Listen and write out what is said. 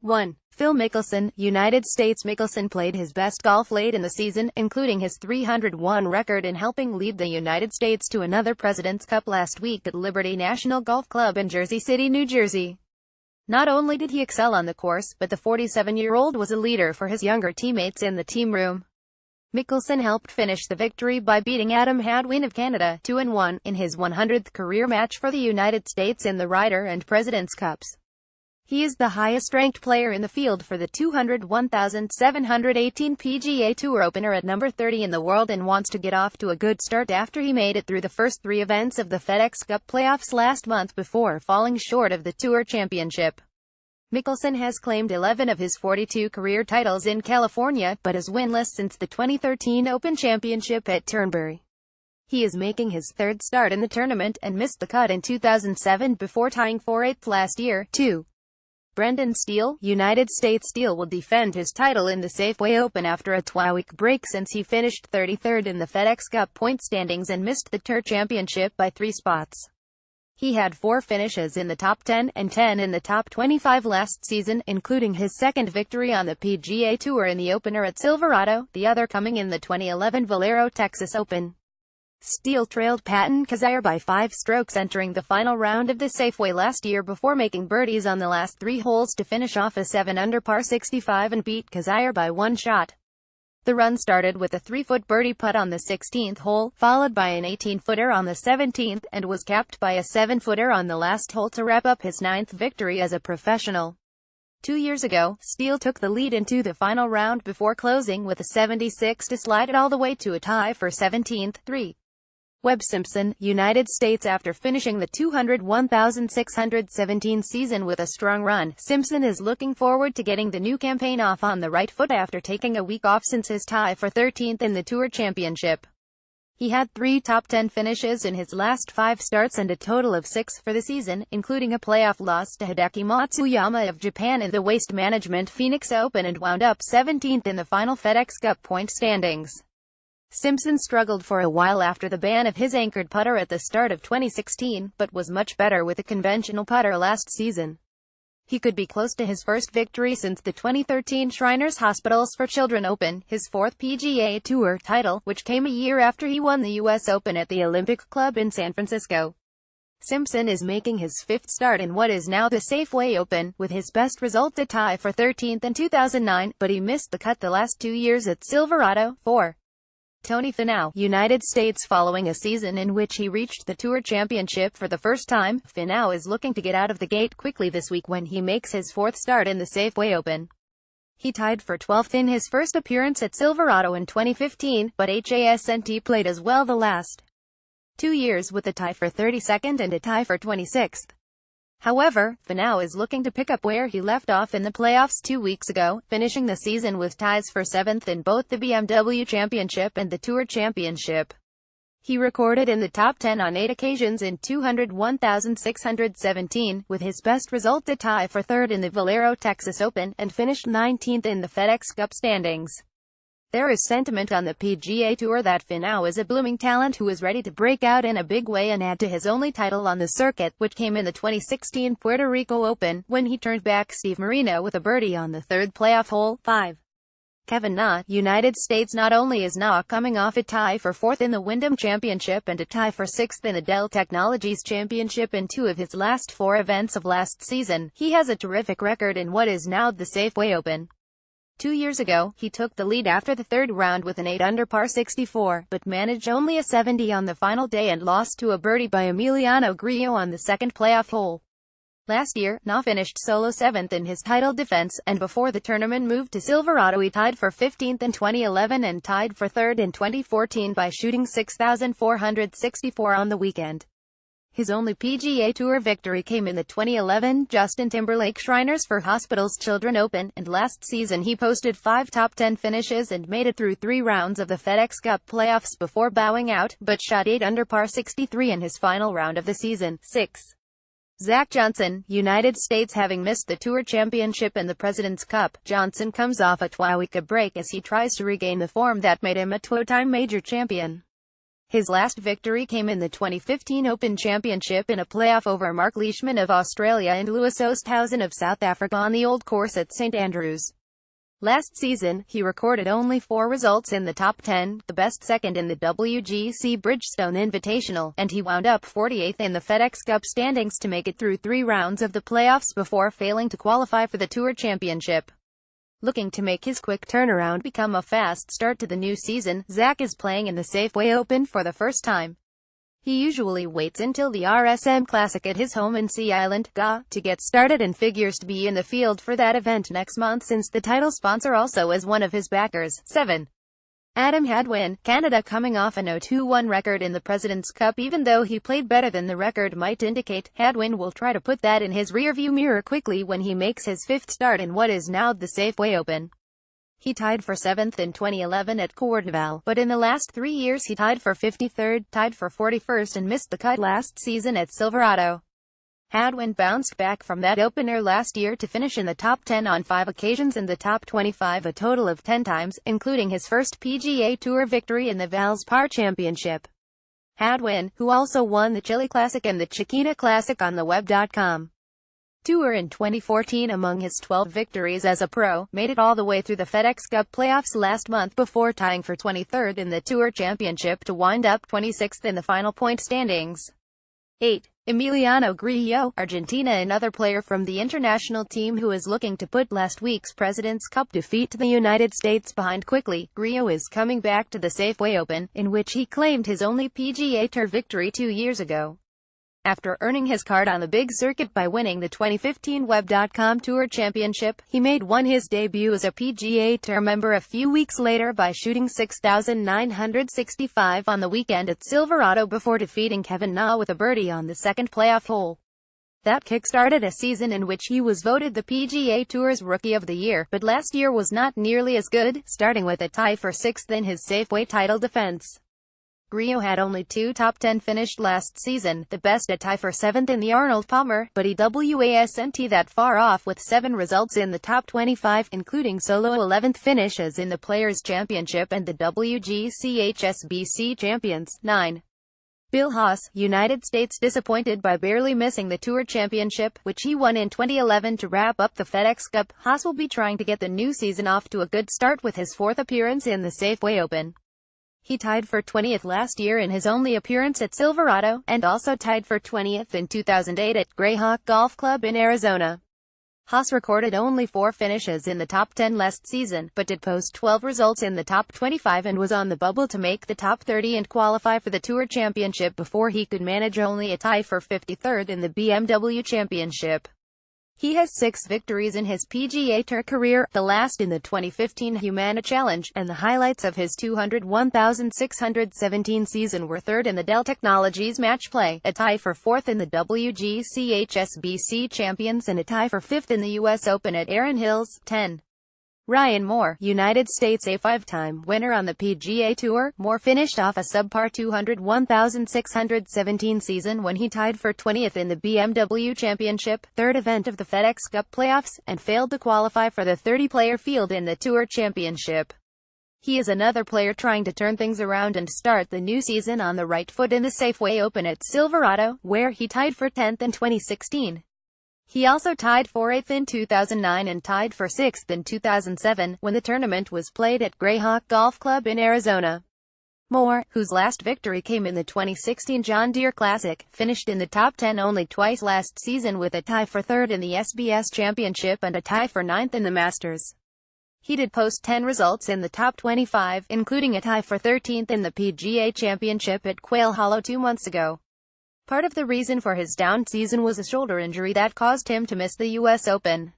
1. Phil Mickelson. United States Mickelson played his best golf late in the season, including his 301 record in helping lead the United States to another President's Cup last week at Liberty National Golf Club in Jersey City, New Jersey. Not only did he excel on the course, but the 47-year-old was a leader for his younger teammates in the team room. Mickelson helped finish the victory by beating Adam Hadwin of Canada 2-1 in his 100th career match for the United States in the Ryder and President's Cups. He is the highest-ranked player in the field for the 201,718 PGA Tour opener at number 30 in the world and wants to get off to a good start after he made it through the first three events of the FedEx Cup playoffs last month before falling short of the Tour Championship. Mickelson has claimed 11 of his 42 career titles in California, but is winless since the 2013 Open Championship at Turnberry. He is making his third start in the tournament and missed the cut in 2007 before tying for 8th last year. 2. Brendan Steele. United States Steele will defend his title in the Safeway Open after a 2-week break since he finished 33rd in the FedEx Cup point standings and missed the Tour Championship by 3 spots. He had 4 finishes in the top 10 and 10 in the top 25 last season, including his second victory on the PGA Tour in the opener at Silverado, the other coming in the 2011 Valero Texas Open. Steele trailed Patton Kizzire by 5 strokes entering the final round of the Safeway last year before making birdies on the last 3 holes to finish off a 7-under par 65 and beat Kizzire by 1 shot. The run started with a 3-foot birdie putt on the 16th hole, followed by an 18-footer on the 17th, and was capped by a 7-footer on the last hole to wrap up his 9th victory as a professional. 2 years ago, Steele took the lead into the final round before closing with a 76 to slide it all the way to a tie for 17th. 3. Webb Simpson. United States. After finishing the 201,617 season with a strong run, Simpson is looking forward to getting the new campaign off on the right foot after taking a week off since his tie for 13th in the Tour Championship. He had 3 top 10 finishes in his last 5 starts and a total of 6 for the season, including a playoff loss to Hideki Matsuyama of Japan in the Waste Management Phoenix Open, and wound up 17th in the final FedEx Cup point standings. Simpson struggled for a while after the ban of his anchored putter at the start of 2016, but was much better with a conventional putter last season. He could be close to his first victory since the 2013 Shriners Hospitals for Children Open, his 4th PGA Tour title, which came a year after he won the U.S. Open at the Olympic Club in San Francisco. Simpson is making his 5th start in what is now the Safeway Open, with his best result a tie for 13th in 2009, but he missed the cut the last 2 years at Silverado. 4. Tony Finau. United States. Following a season in which he reached the Tour Championship for the first time, Finau is looking to get out of the gate quickly this week when he makes his 4th start in the Safeway Open. He tied for 12th in his first appearance at Silverado in 2015, but HASNT played as well the last 2 years with a tie for 32nd and a tie for 26th. However, Finau is looking to pick up where he left off in the playoffs 2 weeks ago, finishing the season with ties for 7th in both the BMW Championship and the Tour Championship. He recorded in the top 10 on 8 occasions in 201,617, with his best result a tie for 3rd in the Valero Texas Open, and finished 19th in the FedEx Cup standings. There is sentiment on the PGA Tour that Finau is a blooming talent who is ready to break out in a big way and add to his only title on the circuit, which came in the 2016 Puerto Rico Open, when he turned back Steve Marino with a birdie on the 3rd playoff hole. 5. Kevin Na. United States. Not only is Na coming off a tie for 4th in the Wyndham Championship and a tie for 6th in the Dell Technologies Championship in 2 of his last 4 events of last season, he has a terrific record in what is now the Safeway Open. 2 years ago, he took the lead after the 3rd round with an 8-under par 64, but managed only a 70 on the final day and lost to a birdie by Emiliano Grillo on the 2nd playoff hole. Last year, Na finished solo 7th in his title defense, and before the tournament moved to Silverado he tied for 15th in 2011 and tied for 3rd in 2014 by shooting 6,464 on the weekend. His only PGA Tour victory came in the 2011 Justin Timberlake Shriners for Hospitals Children Open, and last season he posted 5 top 10 finishes and made it through 3 rounds of the FedEx Cup playoffs before bowing out, but shot 8-under par 63 in his final round of the season. 6. Zach Johnson. United States. Having missed the Tour Championship and the President's Cup, Johnson comes off a 2-week break as he tries to regain the form that made him a 2-time major champion. His last victory came in the 2015 Open Championship in a playoff over Mark Leishman of Australia and Louis Oosthuizen of South Africa on the Old Course at St Andrews. Last season, he recorded only 4 results in the top 10, the best second in the WGC Bridgestone Invitational, and he wound up 48th in the FedEx Cup standings to make it through 3 rounds of the playoffs before failing to qualify for the Tour Championship. Looking to make his quick turnaround become a fast start to the new season, Zach is playing in the Safeway Open for the first time. He usually waits until the RSM Classic at his home in Sea Island, GA, to get started and figures to be in the field for that event next month since the title sponsor also is one of his backers. 7. Adam Hadwin, Canada coming off an 0-2-1 record in the President's Cup. Even though he played better than the record might indicate, Hadwin will try to put that in his rearview mirror quickly when he makes his 5th start in what is now the Safeway Open. He tied for 7th in 2011 at Courchevel, but in the last 3 years he tied for 53rd, tied for 41st and missed the cut last season at Silverado. Hadwin bounced back from that opener last year to finish in the top 10 on 5 occasions and the top 25 a total of 10 times, including his first PGA Tour victory in the Valspar Championship. Hadwin, who also won the Chile Classic and the Chiquita Classic on the Web.com Tour in 2014 among his 12 victories as a pro, made it all the way through the FedEx Cup playoffs last month before tying for 23rd in the Tour Championship to wind up 26th in the final point standings. 8. Emiliano Grillo, Argentina. Another player from the international team who is looking to put last week's President's Cup defeat to the United States behind quickly. Grillo is coming back to the Safeway Open, in which he claimed his only PGA Tour victory 2 years ago. After earning his card on the big circuit by winning the 2015 Web.com Tour Championship, he made his debut as a PGA Tour member a few weeks later by shooting 6,965 on the weekend at Silverado before defeating Kevin Na with a birdie on the second playoff hole. That kick-started a season in which he was voted the PGA Tour's Rookie of the Year, but last year was not nearly as good, starting with a tie for 6th in his Safeway title defense. Grillo had only 2 top 10 finished last season, the best a tie for 7th in the Arnold Palmer, but he wasn't that far off with 7 results in the top 25, including solo 11th finishes in the Players' Championship and the WGC HSBC Champions. 9. Bill Haas, United States. Disappointed by barely missing the Tour Championship, which he won in 2011 to wrap up the FedEx Cup, Haas will be trying to get the new season off to a good start with his 4th appearance in the Safeway Open. He tied for 20th last year in his only appearance at Silverado, and also tied for 20th in 2008 at Greyhawk Golf Club in Arizona. Haas recorded only 4 finishes in the top 10 last season, but did post 12 results in the top 25 and was on the bubble to make the top 30 and qualify for the Tour Championship before he could manage only a tie for 53rd in the BMW Championship. He has 6 victories in his PGA Tour career, the last in the 2015 Humana Challenge, and the highlights of his 201,617 season were 3rd in the Dell Technologies Match Play, a tie for 4th in the WGC HSBC Champions and a tie for 5th in the U.S. Open at Erin Hills. 10. Ryan Moore, United States. A 5-time winner on the PGA Tour, Moore finished off a subpar 201,617 season when he tied for 20th in the BMW Championship, 3rd event of the FedEx Cup playoffs, and failed to qualify for the 30-player field in the Tour Championship. He is another player trying to turn things around and start the new season on the right foot in the Safeway Open at Silverado, where he tied for 10th in 2016. He also tied for 8th in 2009 and tied for 6th in 2007, when the tournament was played at Greyhawk Golf Club in Arizona. Moore, whose last victory came in the 2016 John Deere Classic, finished in the top 10 only twice last season with a tie for 3rd in the SBS Championship and a tie for 9th in the Masters. He did post 10 results in the top 25, including a tie for 13th in the PGA Championship at Quail Hollow 2 months ago. Part of the reason for his down season was a shoulder injury that caused him to miss the U.S. Open.